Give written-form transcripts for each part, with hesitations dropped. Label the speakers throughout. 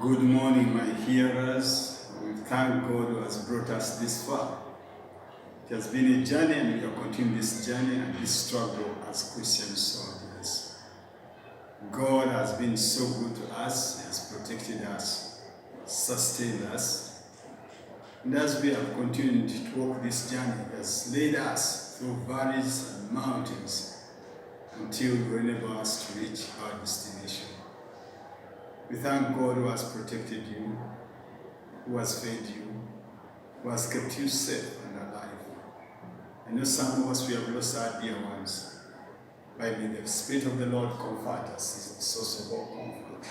Speaker 1: Good morning, my hearers. We thank God who has brought us this far. It has been a journey, and we are continuing this journey and this struggle as Christian soldiers. God has been so good to us. He has protected us, sustained us. And as we have continued to walk this journey, He has led us through valleys and mountains until He will enable us to reach our destination. We thank God who has protected you, who has fed you, who has kept you safe and alive. I know some of us, we have lost our dear ones. But may the Spirit of the Lord comfort us. He is the source of all comfort.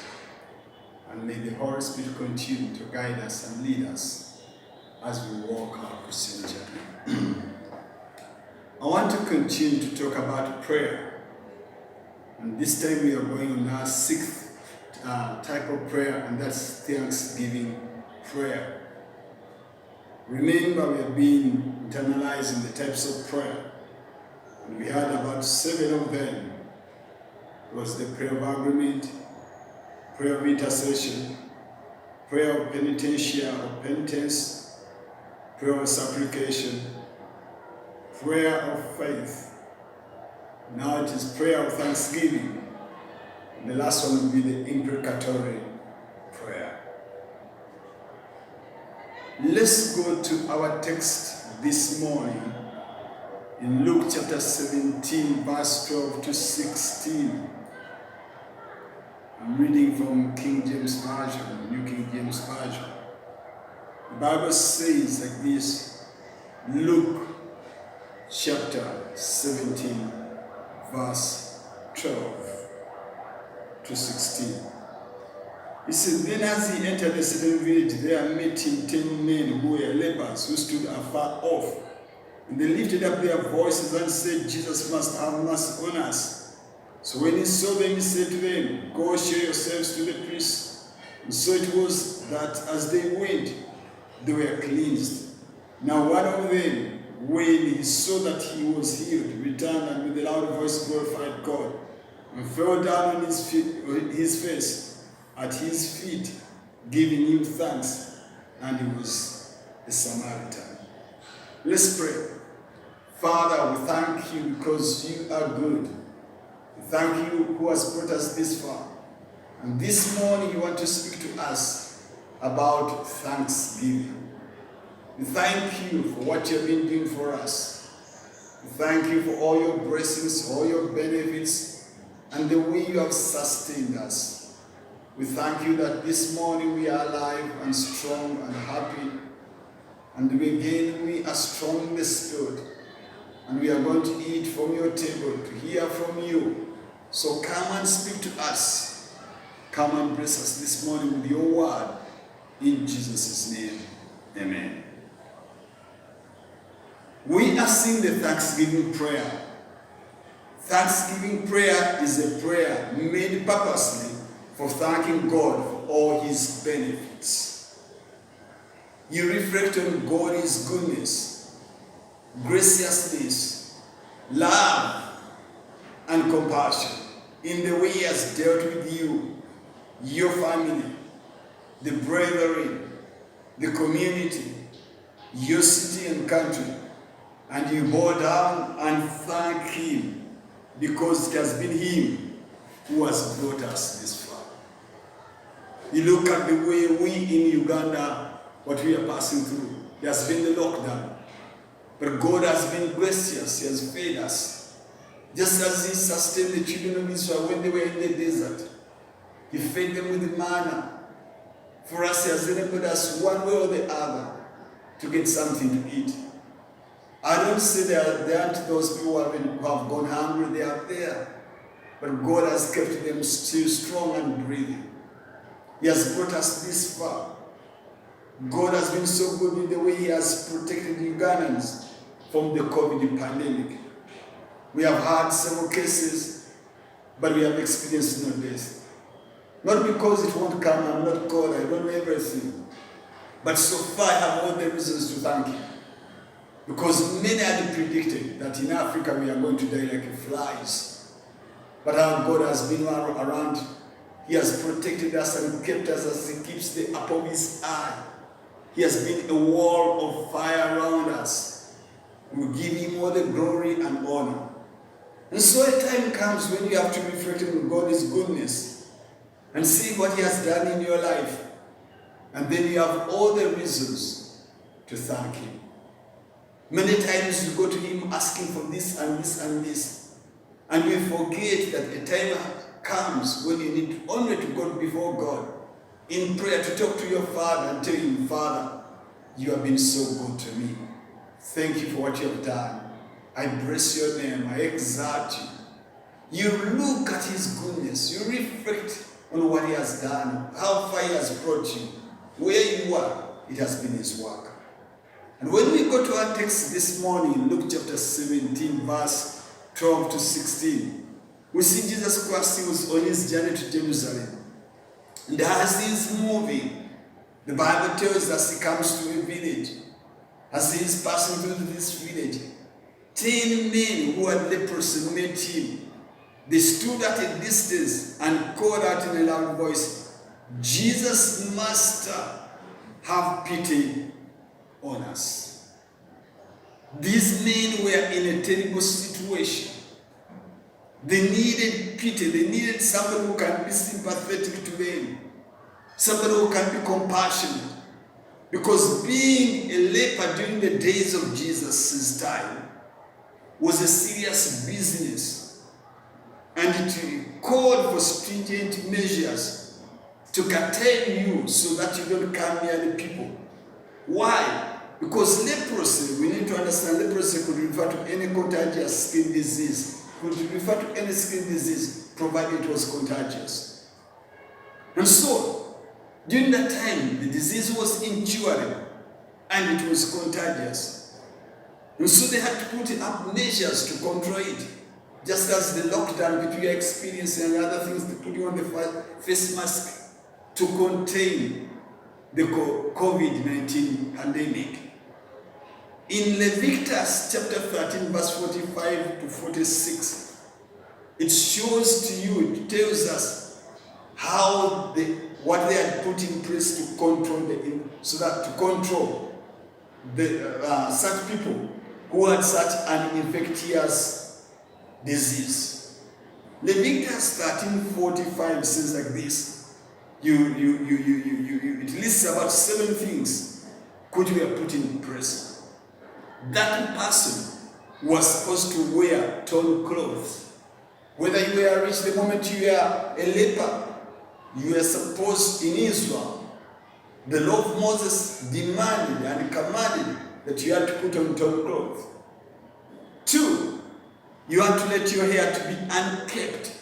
Speaker 1: And may the Holy Spirit continue to guide us and lead us as we walk our Christian journey. I want to continue to talk about prayer. And this time we are going on our sixth type of prayer, and that's thanksging prayer. Remember, we have been internalizing the types of prayer, and we had about 7 of them. It was the prayer of agreement, prayer of intercession, prayer of penitentia or penitence, prayer of supplication, prayer of faith. Now it is prayer of thanksgiving. The last one will be the imprecatory prayer. Let's go to our text this morning in Luke chapter 17, verse 12 to 16. I'm reading from King James Version, New King James Version. The Bible says like this, Luke chapter 17, verse 12 to 16. He said, then as he entered a certain village, there met him 10 men who were lepers, who stood afar off. And they lifted up their voices and said, Jesus must have mercy on us. So when he saw them, he said to them, go show yourselves to the priests. And so it was that as they went, they were cleansed. Now one of them, when he saw that he was healed, returned and with a loud voice glorified God, and fell down on his face at his feet, giving him thanks, and he was a Samaritan. Let's pray. Father, we thank you because you are good. We thank you who has brought us this far. And this morning you want to speak to us about thanksgiving. We thank you for what you have been doing for us. We thank you for all your blessings, all your benefits, and the way you have sustained us. We thank you that this morning we are alive and strong and happy. And we are strong in the Spirit. And we are going to eat from your table, to hear from you. So come and speak to us. Come and bless us this morning with your word. In Jesus' name, amen. We are seeing the Thanksgiving prayer. Thanksgiving prayer is a prayer made purposely for thanking God for all his benefits. You reflect on God's goodness, graciousness, love, and compassion in the way he has dealt with you, your family, the brethren, the community, your city and country, and you bow down and thank him, because it has been him who has brought us this far. You look at the way we in Uganda, what we are passing through. There has been the lockdown. But God has been gracious. He has fed us. Just as he sustained the children of Israel when they were in the desert. He fed them with manna. For us, he has enabled us one way or the other to get something to eat. I don't say there aren't those people who have gone hungry, they are there. But God has kept them still strong and breathing. He has brought us this far. God has been so good in the way he has protected Ugandans from the COVID pandemic. We have had several cases, but we have experienced no death. Not because it won't come, I'm not God, I don't know everything. But so far I have all the reasons to thank him. Because many had predicted that in Africa we are going to die like flies. But our God has been around. He He has protected us and kept us as He keeps the apple of His eye. He has been a wall of fire around us. We give Him all the glory and honor. And so a time comes when you have to reflect on God's goodness and see what He has done in your life. And then you have all the reasons to thank Him. Many times you go to Him asking for this and this and this. And we forget that a time comes when you need only to go before God in prayer to talk to your Father and tell Him, Father, you have been so good to me. Thank you for what you have done. I bless your name. I exalt you. You look at His goodness. You reflect on what He has done, how far He has brought you. Where you are, it has been His work. And when we go to our text this morning, Luke chapter 17, verse 12 to 16, we see Jesus Christ. He was on His journey to Jerusalem. And as He is moving, the Bible tells us He comes to a village. As He is passing through this village, 10 men who had leprosy met Him. They stood at a distance and called out in a loud voice, Jesus, Master, have pity on us. These men were in a terrible situation. They needed pity. They needed somebody who can be sympathetic to them. Somebody who can be compassionate. Because being a leper during the days of Jesus' time was a serious business. And it called for stringent measures to curtail you so that you don't come near the people. Why? Because leprosy, we need to understand, leprosy could refer to any contagious skin disease. Could refer to any skin disease, provided it was contagious. And so, during that time, the disease was incurable and it was contagious. And so they had to put up measures to control it. Just as the lockdown which we are experiencing and other things, to put you on the face mask to contain the COVID-19 pandemic. In Leviticus chapter 13, verse 45 to 46, it shows to you, it tells us how what they had put in place to control such people who had such an infectious disease. Leviticus 13:45 says like this. It lists about 7 things which were put in place. That person was supposed to wear torn clothes. Whether you were rich, the moment you were a leper, you were supposed, in Israel, the law of Moses demanded and commanded that you had to put on torn clothes. 2, you had to let your hair to be unkempt.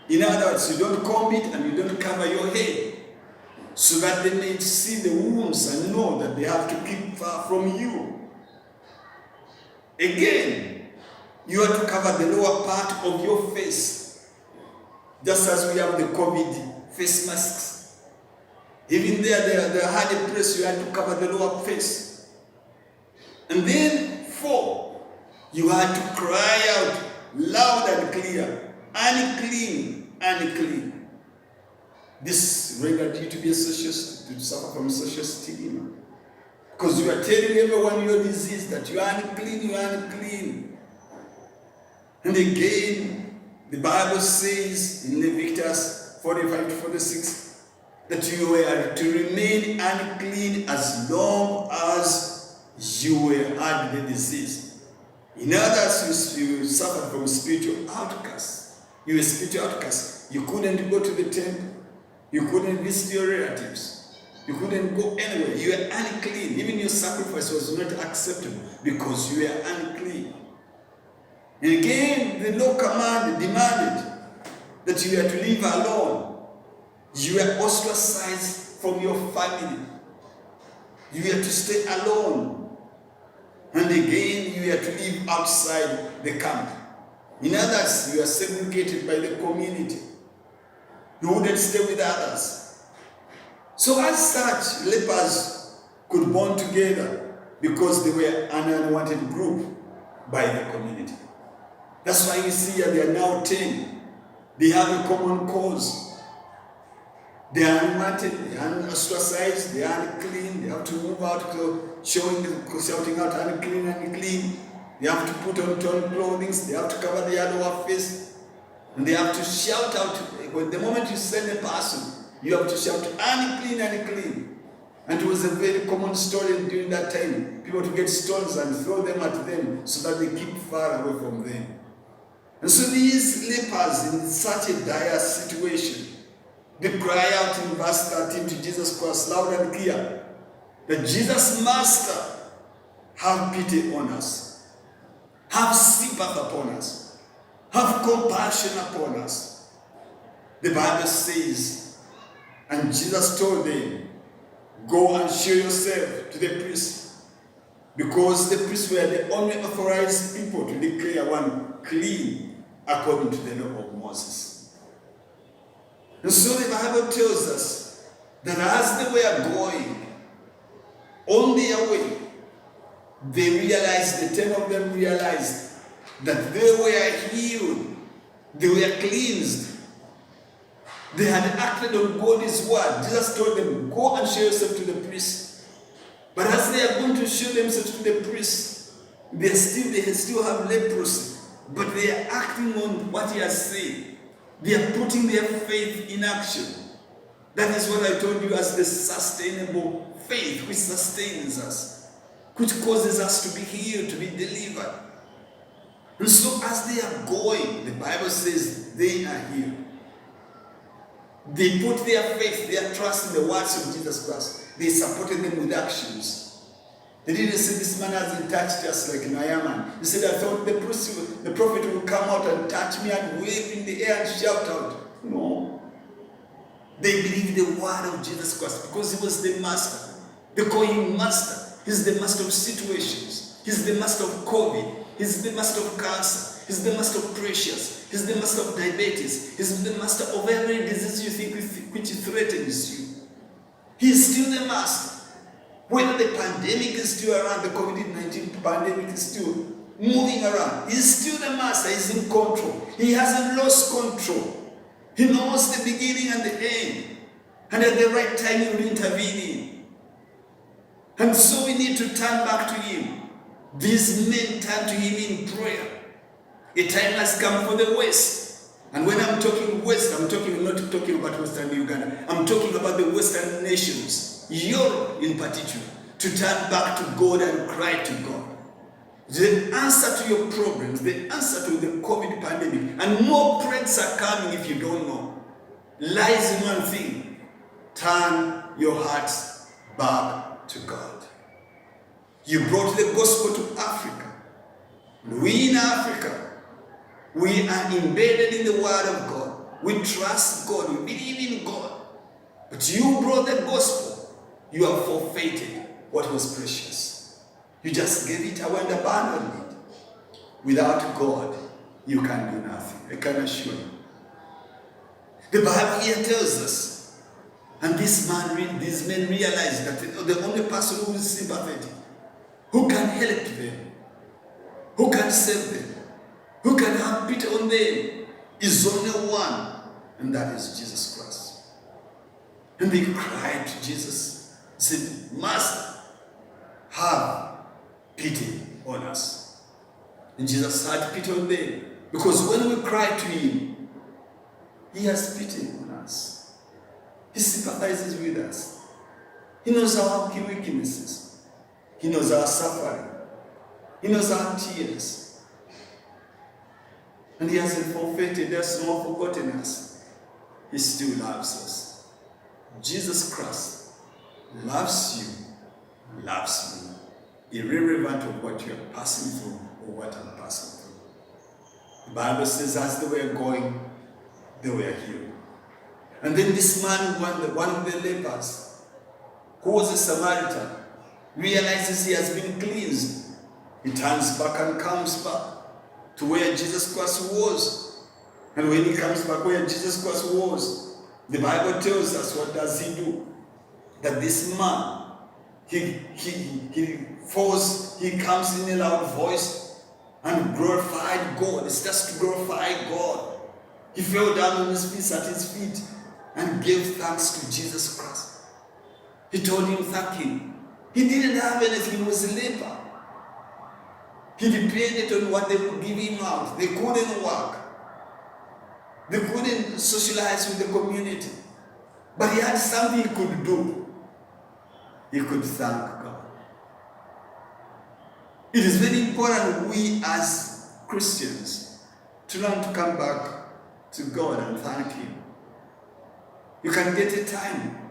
Speaker 1: In other words, you don't comb it and you don't cover your head, so that they may see the wounds and know that they have to keep far from you. Again, you have to cover the lower part of your face, just as we have the COVID face masks. Even there, the hard place, you have to cover the lower face. And then 4, you had to cry out loud and clear, unclean, unclean. This rendered you to suffer from social stigma. Because you are telling everyone your disease, that you are unclean, you are unclean. And again, the Bible says in Leviticus 45 to 46 that you were to remain unclean as long as you had the disease. In others, you suffered from spiritual outcasts. You were spiritual outcasts. You couldn't go to the temple. You couldn't visit your relatives. You couldn't go anywhere. You were unclean. Even your sacrifice was not acceptable because you were unclean. And again, the law demanded that you were to live alone. You were ostracized from your family. You were to stay alone. And again, you were to live outside the camp. In others, you were segregated by the community. You wouldn't stay with others. So as such, lepers could bond together because they were an unwanted group by the community. That's why you see here they are now 10. They have a common cause. They are unwanted, they are ostracized, they are unclean, they have to move out, shouting out unclean, unclean. They have to put on torn clothing, they have to cover their lower face, and they have to shout out. When the moment you send a person, you have to shout unclean, unclean. And it was a very common story during that time. People to get stones and throw them at them so that they keep far away from them. And so these lepers in such a dire situation, they cry out in verse 13 to Jesus Christ loud and clear that Jesus, Master, have pity on us. Have sympathy upon us. Have compassion upon us. The Bible says, and Jesus told them, go and show yourself to the priest, because the priests were the only authorized people to declare one clean according to the law of Moses. And so the Bible tells us that as they were going on their way, they realized, the 10 of them realized that they were healed, they were cleansed. They had acted on God's word. Jesus told them, go and show yourself to the priest. But as they are going to show themselves to the priest, they still have leprosy, but they are acting on what he has said. They are putting their faith in action. That is what I told you as the sustainable faith which sustains us, which causes us to be healed, to be delivered. And so as they are going, the Bible says they are healed. They put their faith, their trust in the words of Jesus Christ. They supported them with actions. They didn't say, this man hasn't touched us like Naaman. He said, I thought the prophet would come out and touch me and wave in the air and shout out. No. They believed the word of Jesus Christ because he was the master. They call him master. He's the master of situations. He's the master of COVID. He's the master of cancer. He's the master of pressures. He's the master of diabetes. He's the master of every disease you think which threatens you. He's still the master. Whether the pandemic is still around, the COVID-19 pandemic is still moving around, he's still the master. He's in control. He hasn't lost control. He knows the beginning and the end. And at the right time, he will intervene. And so we need to turn back to him. These men turn to him in prayer. A time has come for the West. And when I'm talking West, I'm not talking about Western Uganda. I'm talking about the Western nations. Europe in particular, to turn back to God and cry to God. The answer to your problems, the answer to the COVID pandemic, and more plagues are coming if you don't know, lies in one thing: turn your hearts back to God. You brought the gospel to Africa. We in Africa, we are embedded in the word of God. We trust God, we believe in God. But you brought the gospel. You have forfeited what was precious. You just gave it away and abandoned it. Without God, you can do nothing. I can assure you. The Bible here tells us, and these men realized that the only person who is sympathetic, who can help them, who can save them, who can have pity on them, is only one, and that is Jesus Christ. And they cried to Jesus, said, Master, have pity on us. And Jesus had pity on them, because when we cry to him, he has pity on us. He sympathizes with us. He knows our weaknesses. He knows our suffering. He knows our tears. And he hasn't forfeited us nor forgotten us. He still loves us. Jesus Christ loves you, loves me, irrelevant of what you are passing through or what I'm passing through. The Bible says as they were going, they were healed. And then this man, one of the lepers, who was a Samaritan, realizes he has been cleansed. He turns back and comes back to where Jesus Christ was. And when he comes back where Jesus Christ was, the Bible tells us, what does he do? That this man, he comes in a loud voice and glorified God. He starts to glorify God. He fell down on his feet, at his feet, and gave thanks to Jesus Christ. He told him, thank him. He didn't have anything, he was a leper. He depended on what they would give him out. They couldn't work. They couldn't socialize with the community. But he had something he could do. He could thank God. It is very important we as Christians to learn to come back to God and thank Him. You can get a time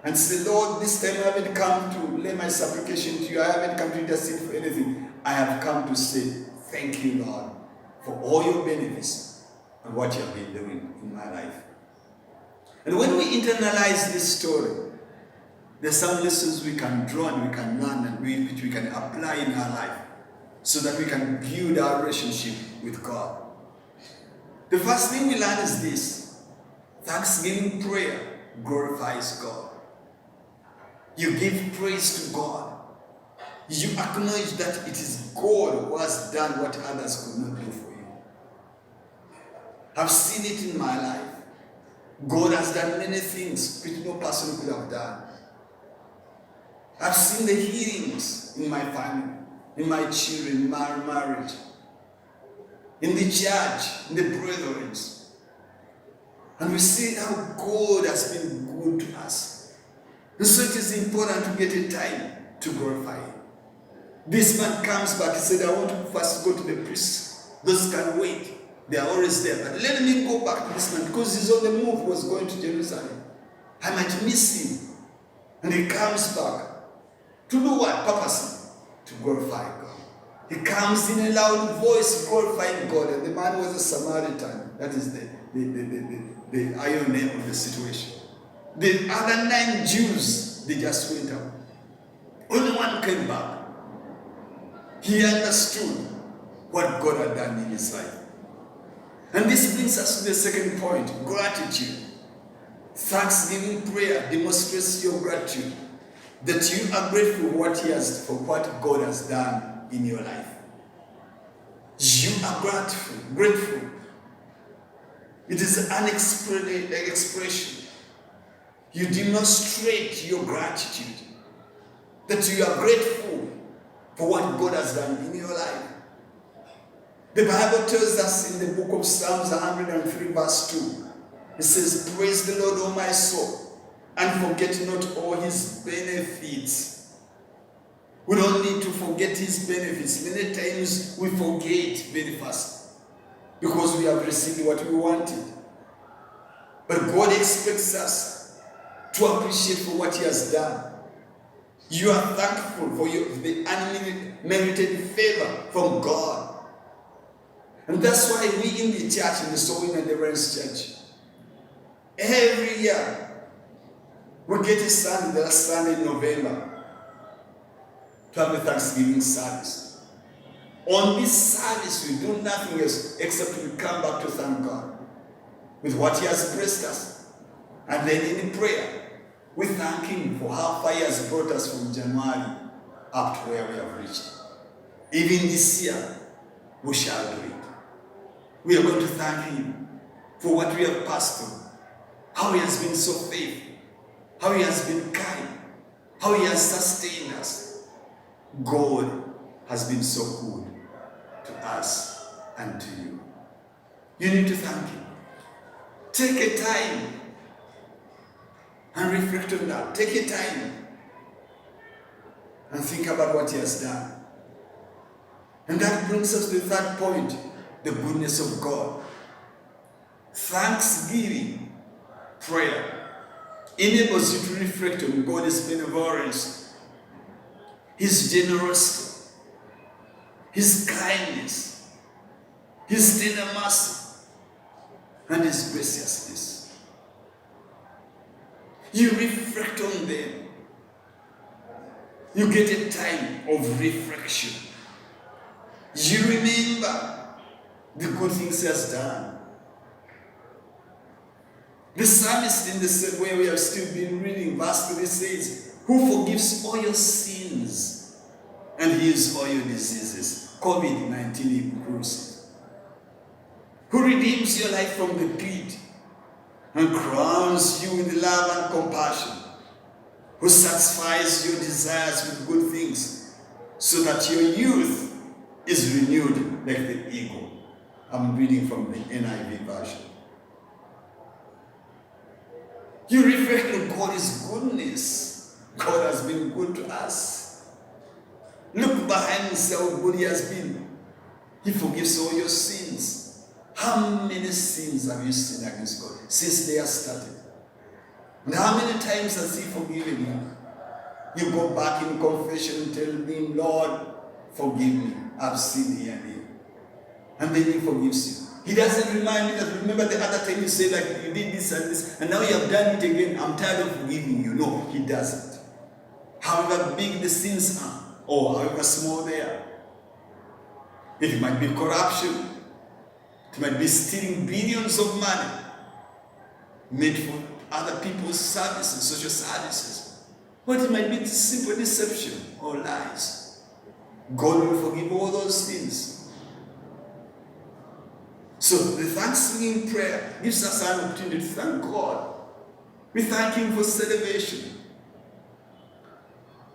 Speaker 1: and say, Lord, this time I haven't come to lay my supplication to you. I haven't come to intercede for anything. I have come to say, thank you, Lord, for all your benefits and what you have been doing in my life. And when we internalize this story, there's some lessons we can draw and we can learn and which we can apply in our life so that we can build our relationship with God. The first thing we learn is this: thanksgiving prayer glorifies God. You give praise to God. You acknowledge that it is God who has done what others could not do for you. I've seen it in my life. God has done many things which no person could have done. I've seen the healings in my family, in my children, in my marriage, in the church, in the brethren. And we see how God has been good to us. And so it is important to get a time to glorify Him. This man comes back, he said, I want to first go to the priest. Those can wait. They are always there. But let me go back to this man because he's on the move, was going to Jerusalem. I might miss him. And he comes back. To do what? Purposely. To glorify God. He comes in a loud voice glorifying God. And the man was a Samaritan. That is the iron name of the situation. The other 9 Jews, they just went out. Only one came back. He understood what God had done in his life. And this brings us to the second point: gratitude. Thanksgiving prayer demonstrates your gratitude, that you are grateful for what God has done in your life. You are grateful. It is an expression. You demonstrate your gratitude, that you are grateful for what God has done in your life. The Bible tells us in the book of Psalms 103 verse 2, it says, praise the Lord, O my soul, and forget not all His benefits. We don't need to forget His benefits. Many times we forget very fast because we have received what we wanted. But God expects us to appreciate for what He has done. You are thankful for the unmerited favor from God. And that's why we in the church, in the Soul and Deliverance Church, every year we get a Sunday, the last Sunday in November, to have a Thanksgiving service. On this service, we do nothing else except we come back to thank God with what He has blessed us. And then in prayer, we thank Him for how far He has brought us from January up to where we have reached. Even this year, we shall do it. We are going to thank Him for what we have passed through, how He has been so faithful, how He has been kind, how He has sustained us. God has been so good to us and to you. You need to thank Him. Take a time and reflect on that. Take a time and think about what He has done. And that brings us to the third point: the goodness of God. Thanksgiving prayer enables you to reflect on God's benevolence, His generosity, His kindness, His tender mercy, and His graciousness. You reflect on them. You get a time of reflection. You remember the good things He has done. The psalmist, in the same way we have still been reading, verse 3 says, who forgives all your sins and heals all your diseases, COVID-19 inclusive. Who redeems your life from the pit and crowns you with love and compassion, who satisfies your desires with good things, so that your youth is renewed like the eagle. I'm reading from the NIV version. You reflect on God's goodness. God has been good to us. Look behind and see how good He has been. He forgives all your sins. How many sins have you sinned against God since they have started? And how many times has He forgiven you? You go back in confession and tell Him, Lord, forgive me. I've sinned here and here. And then He forgives you. He doesn't remind you that, remember the other time you said, like, you did this and this, and now you have done it again. I'm tired of forgiving you. No, He doesn't. However big the sins are, or however small they are. It might be corruption. It might be stealing billions of money made for other people's services, social services. Or it might be simple deception or lies. God will forgive all those things. So the thanksgiving prayer gives us an opportunity to thank God. We thank Him for salvation.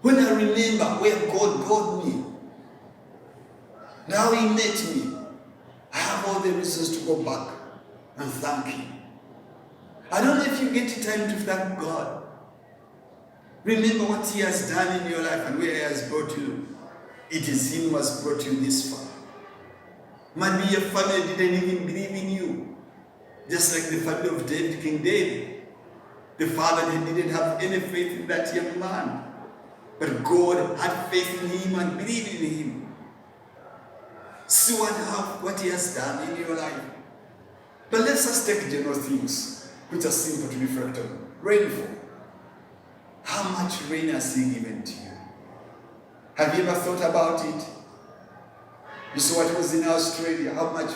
Speaker 1: When I remember where God brought me, now He met me, I have all the reasons to go back and thank Him. I don't know if you get time to thank God. Remember what He has done in your life and where He has brought you. It is Him who has brought you this far. Maybe your family didn't even believe in you. Just like the family of David, King David. The father didn't have any faith in that young man. But God had faith in him and believed in him. See what He has done in your life. But let's just take general things which are simple to reflect on. Rainfall. How much rain has He given to you? Have you ever thought about it? You saw what was in Australia, how much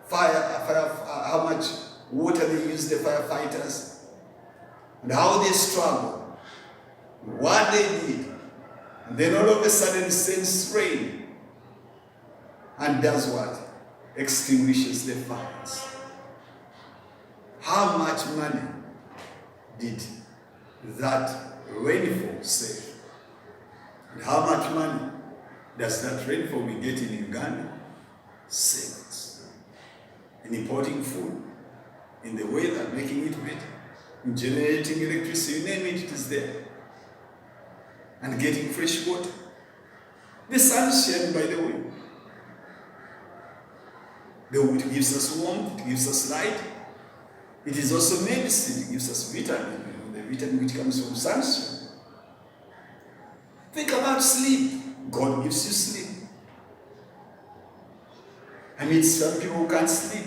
Speaker 1: how much water they used, the firefighters, and how they struggled, what they did. And then all of a sudden it sends rain and does what? Extinguishes the fires. How much money did that rainfall save? And how much money does that rainfall we get in Uganda save us? In importing food, in the weather, making it better, in generating electricity, you name it, it is there. And getting fresh water. The sunshine, by the way. It gives us warmth, it gives us light. It is also medicine, it gives us vitamin, the vitamin which comes from sunshine. Think about sleep. God gives you sleep. I mean, some people can't sleep.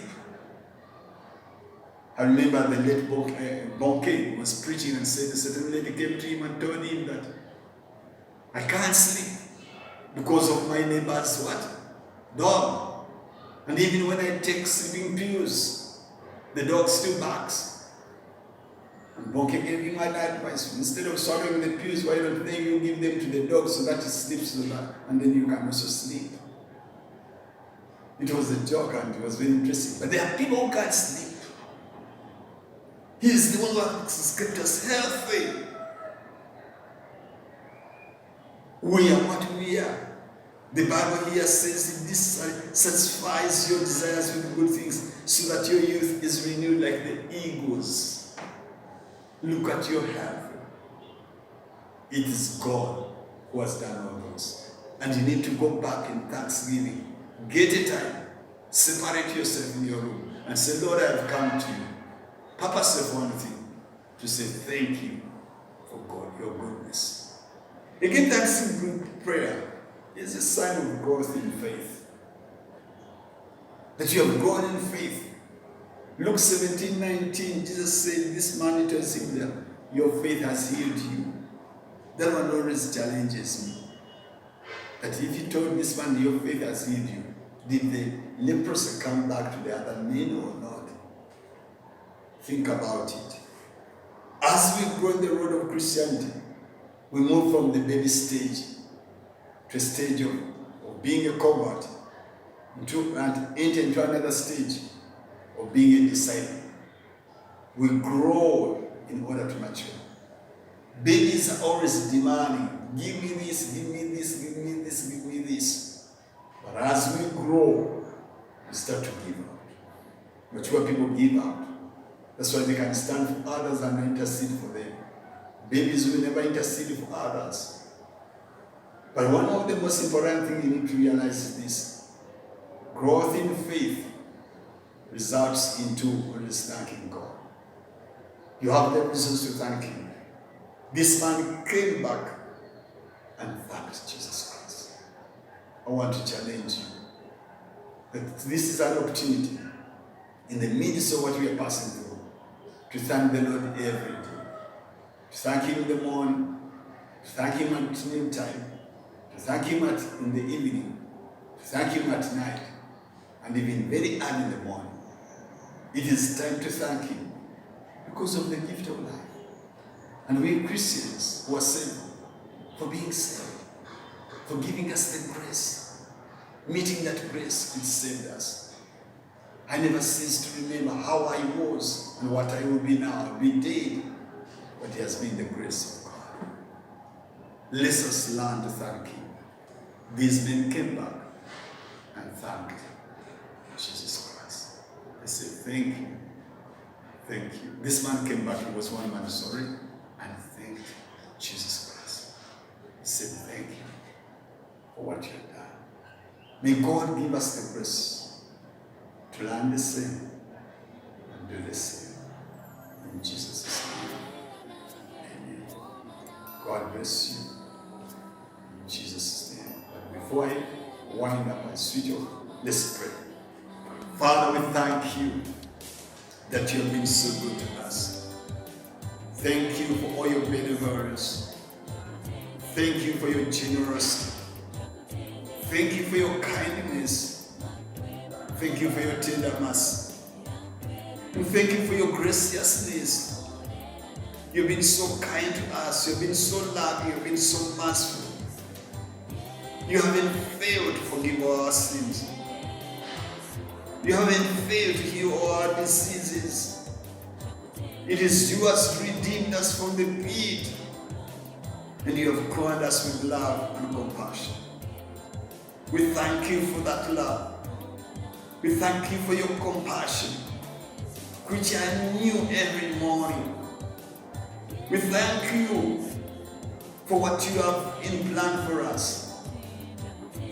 Speaker 1: I remember the late Bonke was preaching and said a certain lady came to him and told him that I can't sleep because of my neighbor's what? Dog. And even when I take sleeping pills, the dog still barks. And Bonke gave him an advice. Instead of swallowing the pills, why don't you give them to the dog so that it sleeps so that, and then you can also sleep. It was a joke and it was very interesting. But there are people who can't sleep. He is the one who has kept us healthy. We are what we are. The Bible here says this satisfies your desires with good things so that your youth is renewed like the eagles. Look at your health. It is God who has done all those. And you need to go back in thanksgiving. Get a time. Separate yourself in your room and say, Lord, I have come to you. Purpose one thing, to say thank you for God, your goodness. Again, thanksgiving prayer is a sign of growth in faith. That you have grown in faith. Luke 17:19, Jesus said, this man tells him that your faith has healed you. That one always challenges me. That if he told this man your faith has healed you, did the leprosy come back to the other men or not? Think about it. As we grow in the road of Christianity, we move from the baby stage to a stage of being a convert and enter into another stage of being a disciple. We grow in order to mature. Babies are always demanding, give me this, give me this, give me this, give me this. But as we grow, we start to give out. Mature people give out. That's why they can stand for others and intercede for them. Babies will never intercede for others. But one of the most important things you need to realize is this. Growth in faith results into always thanking God. You have the reasons to thank Him. This man came back and thanked Jesus Christ. I want to challenge you that this is an opportunity in the midst of what we are passing through to thank the Lord every day. To thank Him in the morning, to thank Him at noontime, to thank Him in the evening, to thank Him at night, and even very early in the morning. It is time to thank Him because of the gift of life. And we Christians who are saved, for being saved, for giving us the grace, meeting that grace which saved us. I never cease to remember how I was and what I will be now. We did, but it has been the grace of God. Let us learn to thank Him. These men came back and thanked Jesus Christ. They said, thank you. Thank you. This man came back, he was one man sorry, and thanked Jesus Christ. He said, thank you for what you have done. May God give us the grace to learn the same and do the same. In Jesus' name. Amen. God bless you. In Jesus' name. But before I wind up and switch off, let's pray. Father, we thank you that you have been so good to us. Thank you for all your benevolence. Thank you for your generosity. Thank you for your kindness. Thank you for your tender mercy. And thank you for your graciousness. You've been so kind to us. You've been so loving. You've been so merciful. You haven't failed to forgive our sins. You haven't failed to heal all our diseases. It is you who has redeemed us from the pit, and you have crowned us with love and compassion. We thank you for that love. We thank you for your compassion, which I knew every morning. We thank you for what you have in plan for us.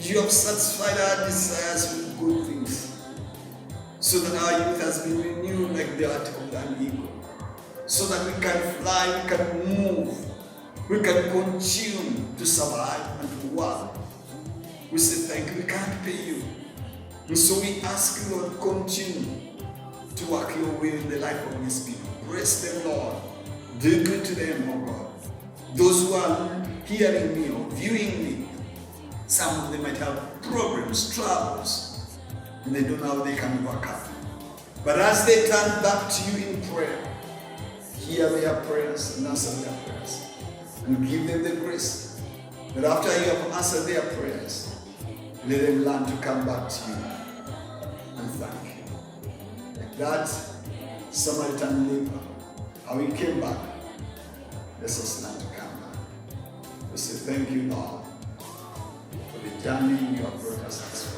Speaker 1: You have satisfied our desires with good things, so that our youth has been renewed like the heart of an eagle, so that we can fly, we can move, we can continue to survive and to work. We say thank you. We can't pay you. And so we ask you, Lord, continue to work your will in the life of these people. Bless them, Lord. Do good to them, oh God. Those who are hearing me or viewing me, some of them might have problems, troubles, and they don't know how they can overcome. But as they turn back to you in prayer, hear their prayers and answer their prayers. And give them the grace that after you have answered their prayers, let them learn to come back to you and thank you. Like that Samaritan leper, how he came back, let us learn to come back. We say thank you, Lord, for the journey you have brought us.